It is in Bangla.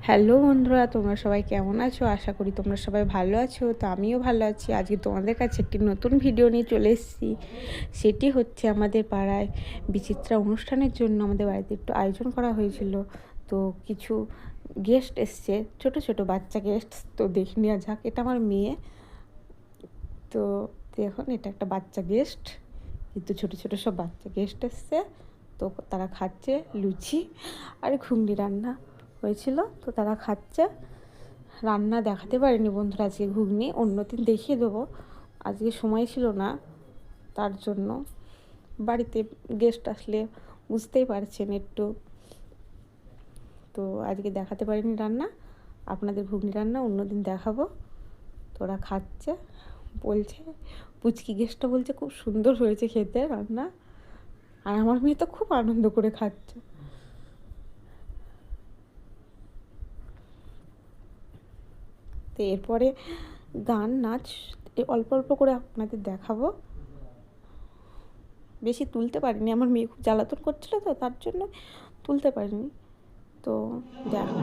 হ্যালো বন্ধুরা, তোমরা সবাই কেমন আছো? আশা করি তোমরা সবাই ভালো আছো। তো আমিও ভালো আছি। আজকে তোমাদের কাছে একটি নতুন ভিডিও নিয়ে চলে এসেছি। সেটি হচ্ছে আমাদের পাড়ায় বিচিত্রা অনুষ্ঠানের জন্য আমাদের বাড়িতে একটু আয়োজন করা হয়েছিল। তো কিছু গেস্ট এসছে, ছোট ছোট বাচ্চা গেস্ট। তো দেখে নেওয়া যাক। এটা আমার মেয়ে। তো দেখুন, এটা একটা বাচ্চা গেস্ট, কিন্তু ছোট ছোট সব বাচ্চা গেস্ট এসছে। তো তারা খাচ্ছে লুচি আর ঘুগনি রান্না হয়েছিল, তো তারা খাচ্ছে। রান্না দেখাতে পারিনি বন্ধুরা আজকে, ঘুগনি অন্যদিন দেখিয়ে দেবো। আজকে সময় ছিল না, তার জন্য। বাড়িতে গেস্ট আসলে বুঝতেই পারছেন একটু, তো আজকে দেখাতে পারিনি রান্না। আপনাদের ঘুগনি রান্না অন্যদিন দেখাবো। তো ওরা খাচ্ছে, বলছে, পুচকি গেস্টটা বলছে খুব সুন্দর হয়েছে খেতে রান্না। আর আমার মেয়ে তো খুব আনন্দ করে খাচ্ছে। তো এরপরে গান নাচ অল্প অল্প করে আপনাদের দেখাবো। বেশি তুলতে পারিনি, আমার মেয়ে খুব জ্বালাতন করছিলো, তো তার জন্য তুলতে পারিনি। তো দেখো।